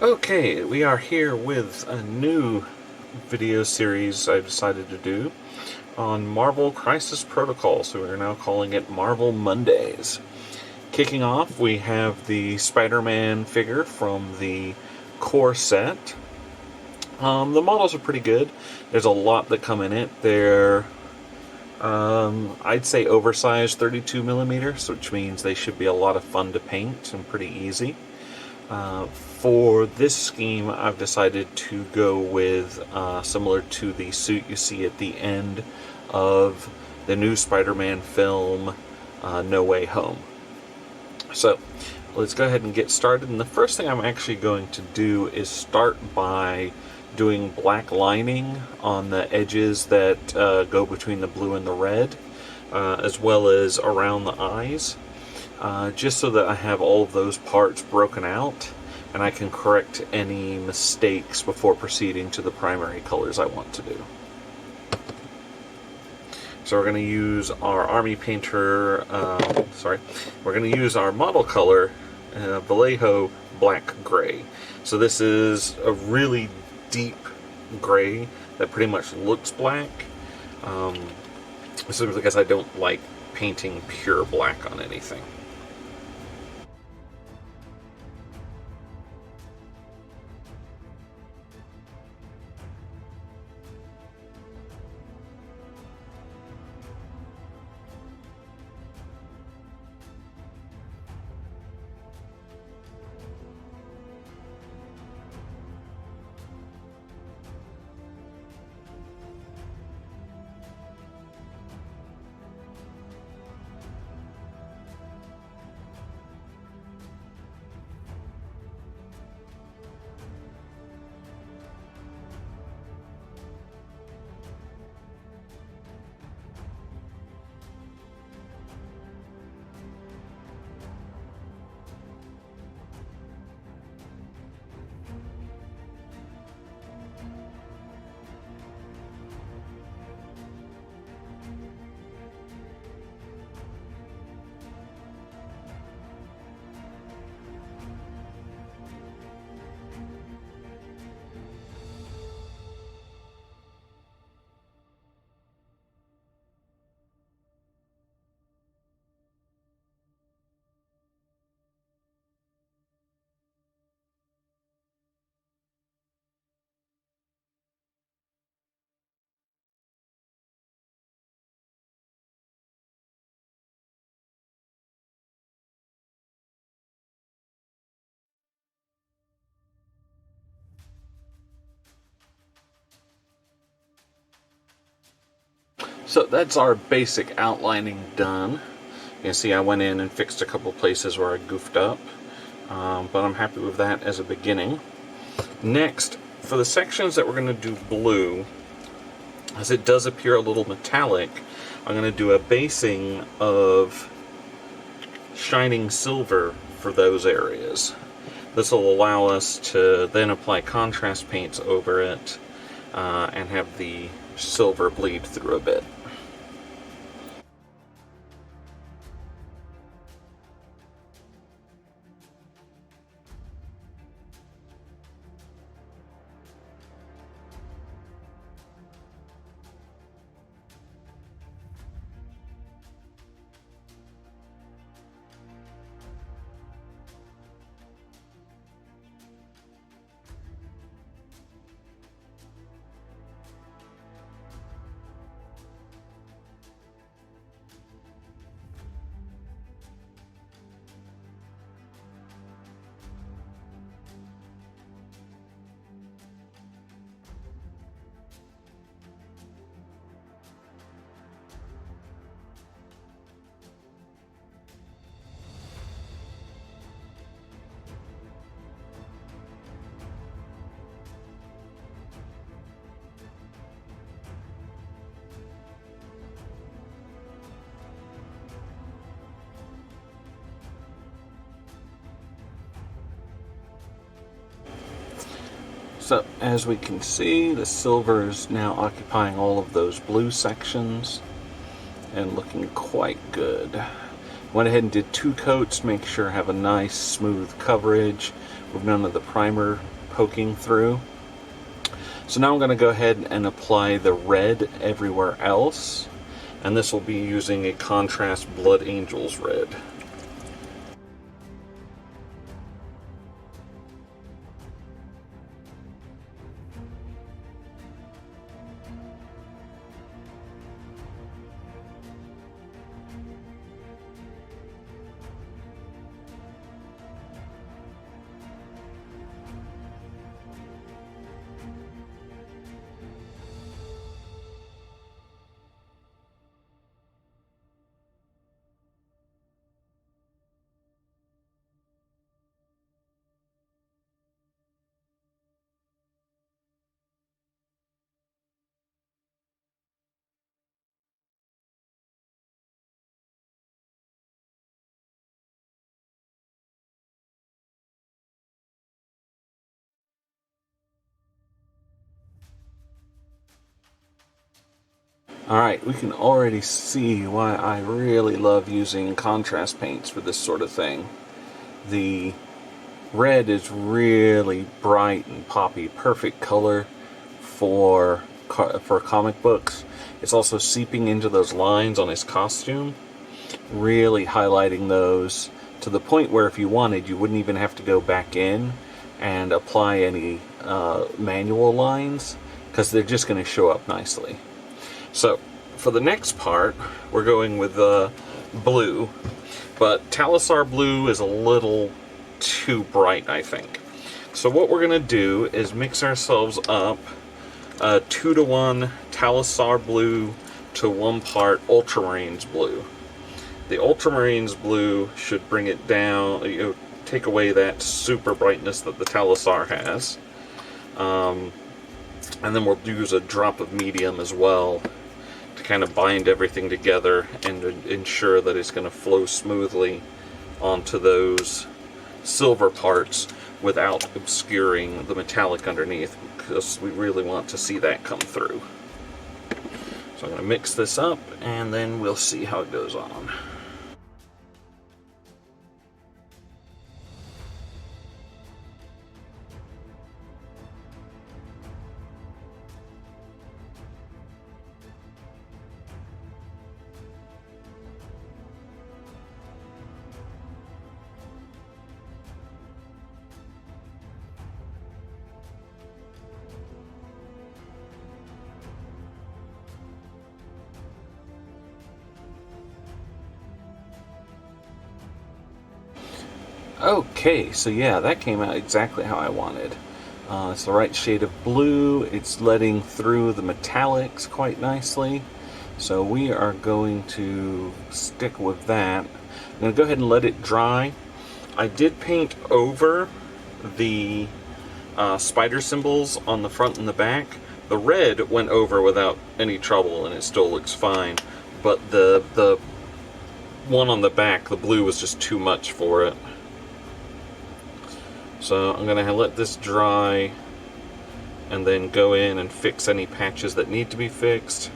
Okay, we are here with a new video series I've decided to do on Marvel Crisis Protocol, so we're now calling it Marvel Mondays. Kicking off, we have the Spider-Man figure from the core set. The models are pretty good. There's a lot that come in it. They're, I'd say oversized 32 millimeters, which means they should be a lot of fun to paint and pretty easy. For this scheme, I've decided to go with similar to the suit you see at the end of the new Spider-Man film, No Way Home. So, let's go ahead and get started. And the first thing I'm actually going to do is start by doing black lining on the edges that go between the blue and the red, as well as around the eyes. Just so that I have all of those parts broken out and I can correct any mistakes before proceeding to the primary colors I want to do. So we're going to use our Army Painter, we're going to use our model color, Vallejo Black Gray. So this is a really deep gray that pretty much looks black, simply because I don't like painting pure black on anything. So that's our basic outlining done. You can see I went in and fixed a couple places where I goofed up, but I'm happy with that as a beginning. Next, for the sections that we're going to do blue, as it does appear a little metallic, I'm going to do a basing of shining silver for those areas. This will allow us to then apply contrast paints over it and have the silver bleed through a bit. So as we can see, the silver is now occupying all of those blue sections and looking quite good. Went ahead and did 2 coats, make sure I have a nice smooth coverage with none of the primer poking through. So now I'm going to go ahead and apply the red everywhere else, and this will be using a contrast Blood Angels red. Alright, we can already see why I really love using contrast paints for this sort of thing. The red is really bright and poppy, perfect color for comic books. It's also seeping into those lines on his costume, really highlighting those to the point where if you wanted, you wouldn't even have to go back in and apply any manual lines, because they're just going to show up nicely. So, for the next part, we're going with blue, but Talassar blue is a little too bright, I think. So what we're going to do is mix ourselves up 2-to-1 Talassar blue to 1 part Ultramarines blue. The Ultramarines blue should bring it down, take away that super brightness that the Talassar has. And then we'll use a drop of medium as well to kind of bind everything together and ensure that it's going to flow smoothly onto those silver parts without obscuring the metallic underneath, because we really want to see that come through. So I'm going to mix this up and then we'll see how it goes on. Okay, so yeah, that came out exactly how I wanted. It's the right shade of blue, it's letting through the metallics quite nicely, so we are going to stick with that. I'm going to go ahead and let it dry. I did paint over the spider symbols on the front and the back. The red went over without any trouble and it still looks fine, but the one on the back, the blue, was just too much for it. So I'm going to let this dry and then go in and fix any patches that need to be fixed.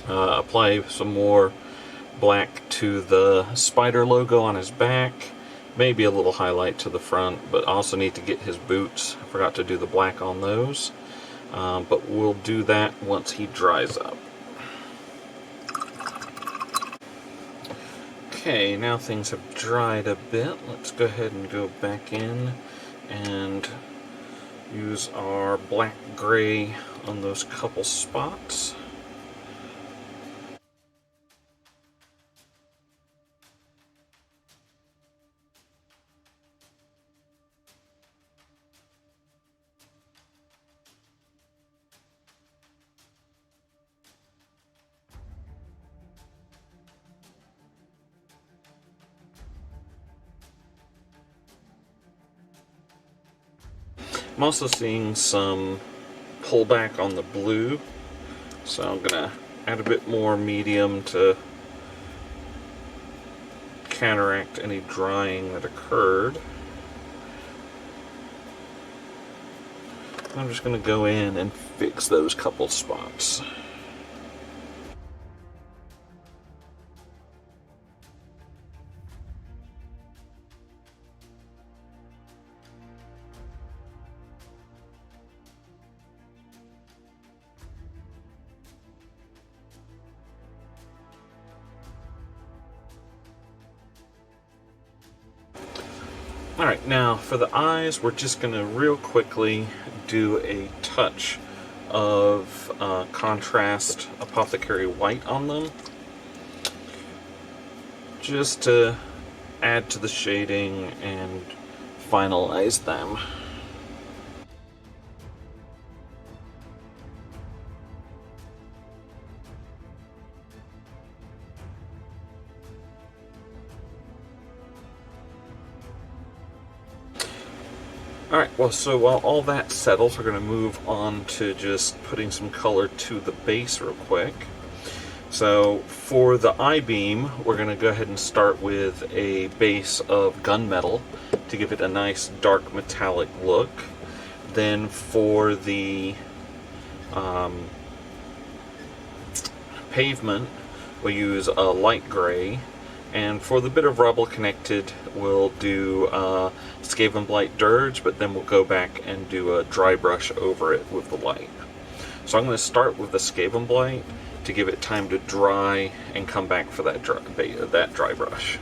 Apply some more black to the spider logo on his back. Maybe a little highlight to the front, but I also need to get his boots. I forgot to do the black on those. But we'll do that once he dries up. Okay, now things have dried a bit. Let's go ahead and go back in and use our black gray on those couple spots. I'm also seeing some pullback on the blue, so I'm going to add a bit more medium to counteract any drying that occurred. I'm just going to go in and fix those couple spots. Alright, now for the eyes, we're just going to real quickly do a touch of contrast Apothecary White on them, just to add to the shading and finalize them. Alright, well, so while all that settles, we're going to move on to just putting some color to the base real quick. So for the I-beam, we're going to go ahead and start with a base of gunmetal to give it a nice dark metallic look. Then for the pavement, we'll use a light gray. And for the bit of rubble connected, we'll do Skavenblight Dirge, but then we'll go back and do a dry brush over it with the light. So I'm going to start with the Skavenblight to give it time to dry and come back for that dry brush.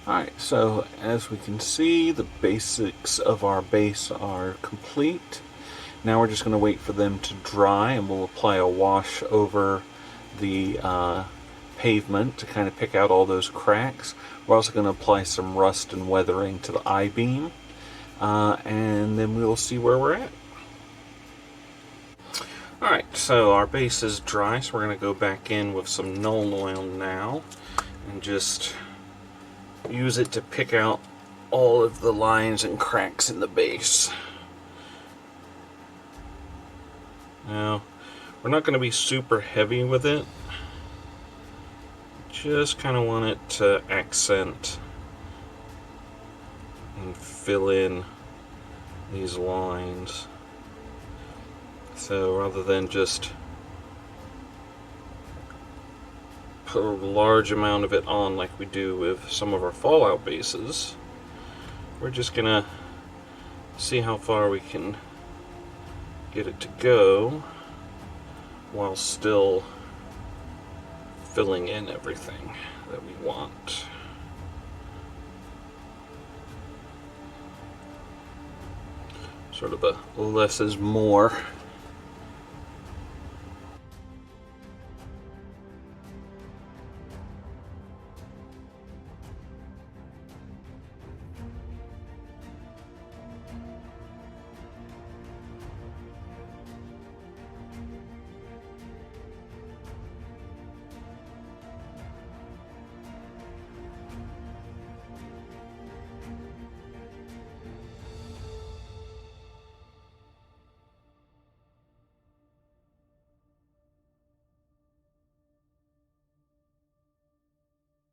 Alright, so as we can see, the basics of our base are complete. Now we're just going to wait for them to dry, and we'll apply a wash over the pavement to kind of pick out all those cracks. We're also going to apply some rust and weathering to the I-beam, and then we'll see where we're at. Alright, so our base is dry, so we're going to go back in with some Nuln Oil now, and just use it to pick out all of the lines and cracks in the base. Now, we're not going to be super heavy with it. Just kind of want it to accent and fill in these lines. So rather than just put a large amount of it on like we do with some of our Fallout bases, we're just gonna see how far we can get it to go while still filling in everything that we want. Sort of a less is more.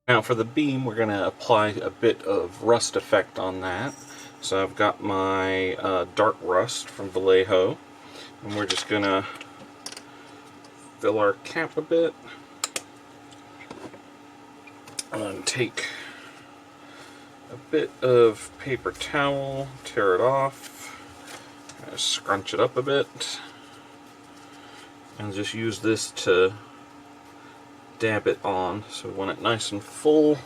Now for the beam, we're going to apply a bit of rust effect on that. So I've got my dark rust from Vallejo, and we're just going to fill our cap a bit, and take a bit of paper towel, tear it off, scrunch it up a bit. and just use this to dab it on. So we want it nice and full.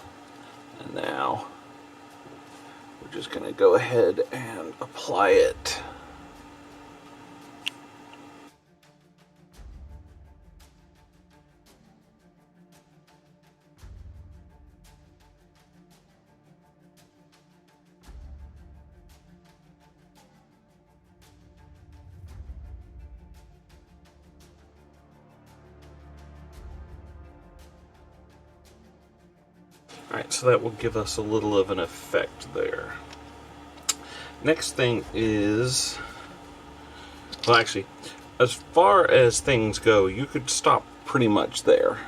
And now we're just going to go ahead and apply it. Alright, so that will give us a little of an effect there. Next thing is, well, actually, as far as things go, you could stop pretty much there.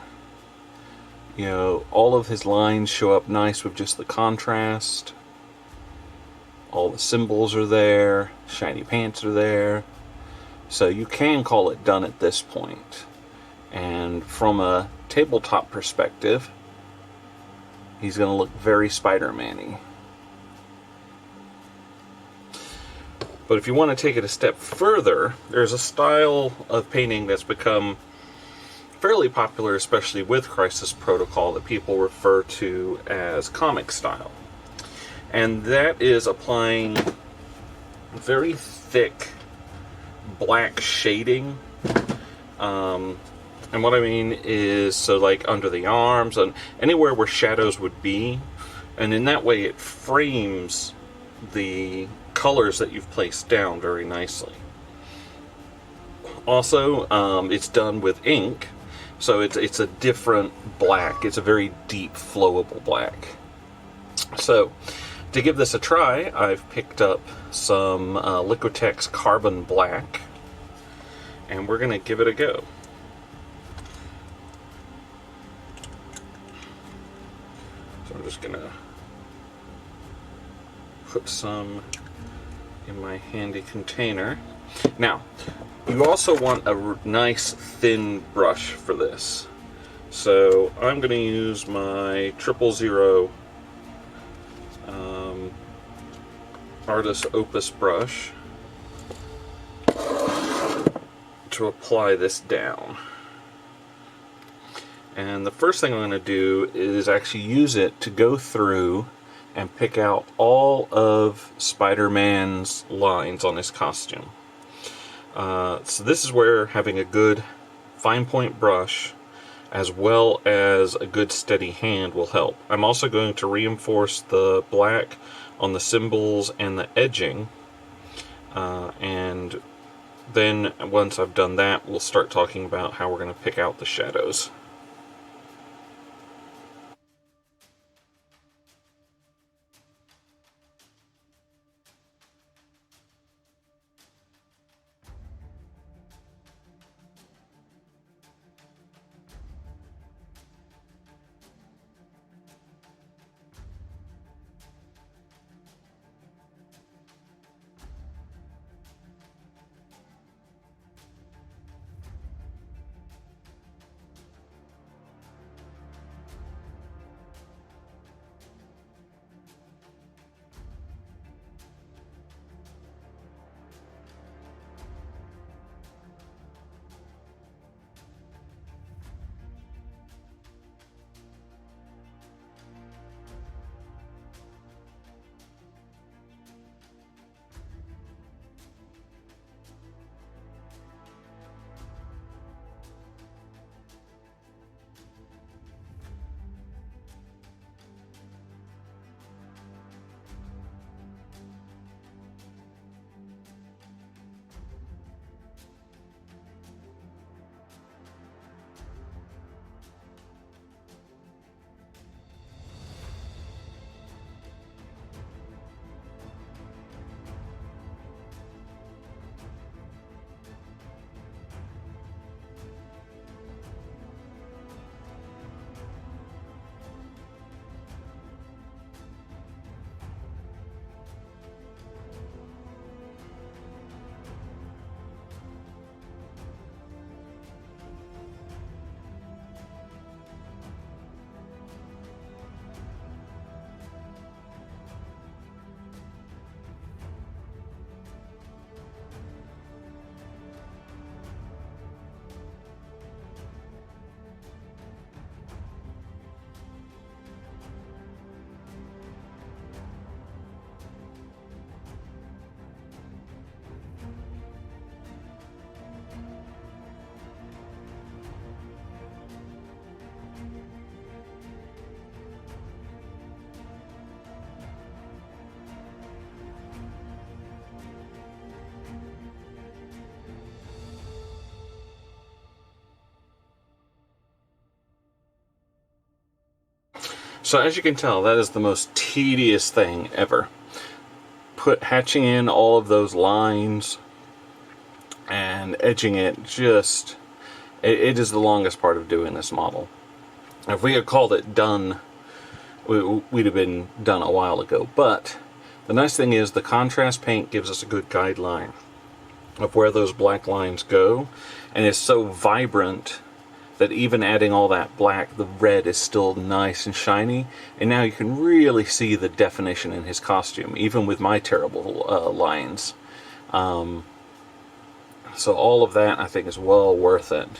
You know, all of his lines show up nice with just the contrast. All the symbols are there, shiny pants are there. So you can call it done at this point. And from a tabletop perspective, he's going to look very Spider-Man-y. But if you want to take it a step further, there's a style of painting that's become fairly popular, especially with Crisis Protocol, that people refer to as comic style. And that is applying very thick black shading. And what I mean is, so like under the arms and anywhere where shadows would be, and in that way it frames the colors that you've placed down very nicely. Also, it's done with ink, so it's a different black. It's a very deep, flowable black. So, to give this a try, I've picked up some Liquitex Carbon Black, and we're going to give it a go. So I'm just going to put some in my handy container. Now, you also want a nice thin brush for this. So I'm going to use my 000 Artist Opus brush to apply this down. And the first thing I'm going to do is actually use it to go through and pick out all of Spider-Man's lines on his costume. So this is where having a good fine point brush as well as a good steady hand will help. I'm also going to reinforce the black on the symbols and the edging, and then once I've done that, we'll start talking about how we're going to pick out the shadows. So as you can tell, that is the most tedious thing ever. Hatching in all of those lines and edging it, it is the longest part of doing this model. If we had called it done, we'd have been done a while ago. But the nice thing is the contrast paint gives us a good guideline of where those black lines go, and it's so vibrant that even adding all that black, the red is still nice and shiny, and now you can really see the definition in his costume, even with my terrible lines. So all of that, I think, is well worth it.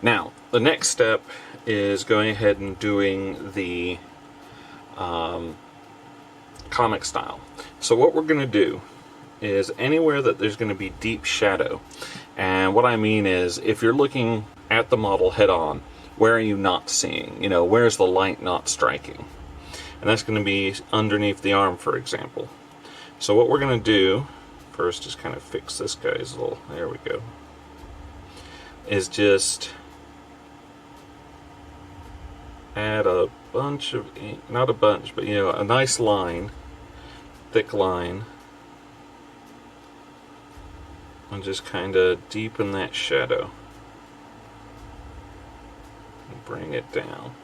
Now, the next step is going ahead and doing the comic style. So what we're going to do is anywhere that there's going to be deep shadow, and what I mean is if you're looking at the model head on, where are you not seeing? You know, where's the light not striking? And that's going to be underneath the arm, for example. So what we're going to do first is kind of fix this guy's little, there we go, is just add a bunch of ink, not a bunch, but you know, a nice line, thick line, and just kind of deepen that shadow. Bring it down.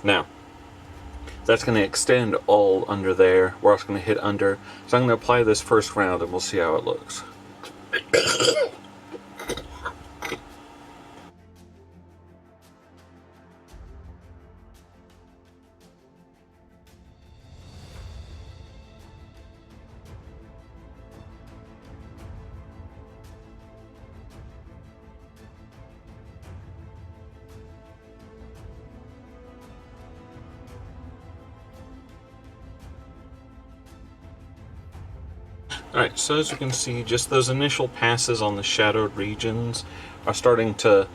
Now, that's going to extend all under there. We're also going to hit under. So I'm going to apply this first round and we'll see how it looks. Alright, so as you can see, just those initial passes on the shadowed regions are starting to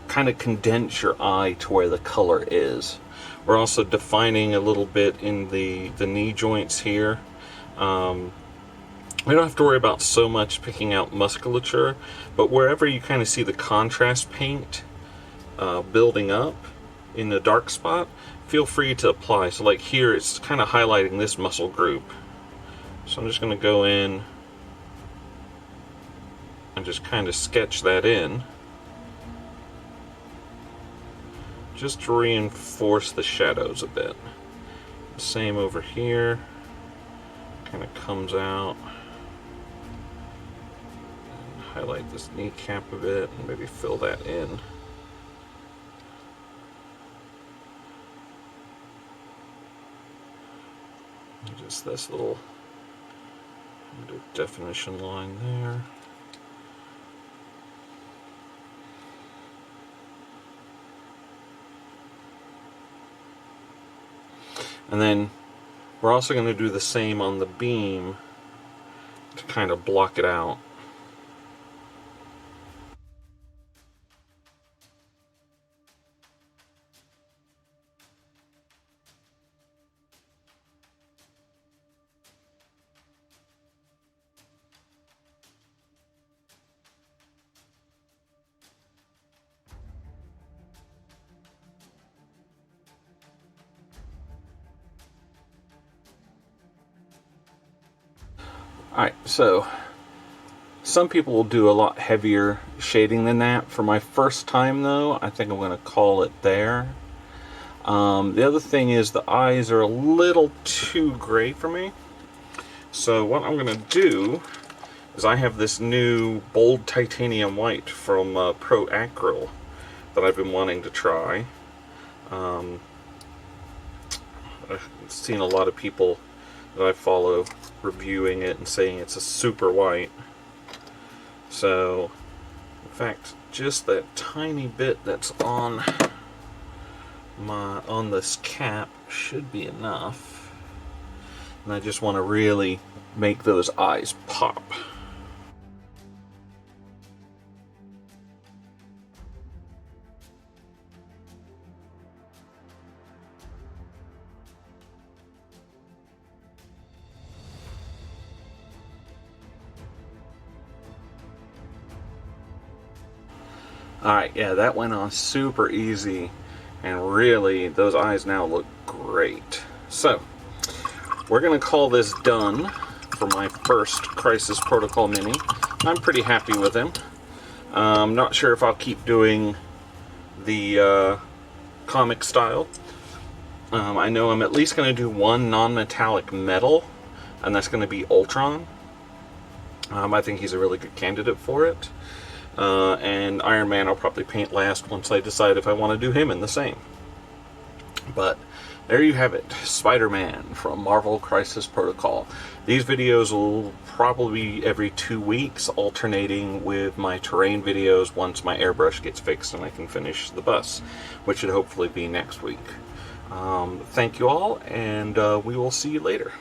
kind of condense your eye to where the color is. We're also defining a little bit in the knee joints here. We don't have to worry about so much picking out musculature, but wherever you kind of see the contrast paint building up in the dark spot, feel free to apply. So like here, it's kind of highlighting this muscle group. So I'm just going to go in and just kind of sketch that in, just to reinforce the shadows a bit. Same over here, kind of comes out. And highlight this kneecap a bit and maybe fill that in. Just this little definition line there. And then we're also going to do the same on the beam to kind of block it out. Alright, so some people will do a lot heavier shading than that. For my first time though, I think I'm going to call it there. The other thing is the eyes are a little too gray for me. So what I'm going to do is I have this new bold titanium white from Pro Acryl that I've been wanting to try. I've seen a lot of people that I follow reviewing it and saying it's a super white. So, in fact, just that tiny bit that's on this cap should be enough. And I just want to really make those eyes pop. Alright, yeah, that went on super easy, and really, those eyes now look Great. So, we're going to call this done for my first Crisis Protocol Mini. I'm pretty happy with him. I'm not sure if I'll keep doing the comic style. I know I'm at least going to do one non-metallic metal, and that's going to be Ultron. I think he's a really good candidate for it. And Iron Man I'll probably paint last once I decide if I want to do him in the same. But there you have it, Spider-Man from Marvel Crisis Protocol. These videos will probably be every 2 weeks, alternating with my terrain videos once my airbrush gets fixed and I can finish the bus, which should hopefully be next week. Thank you all, and we will see you later.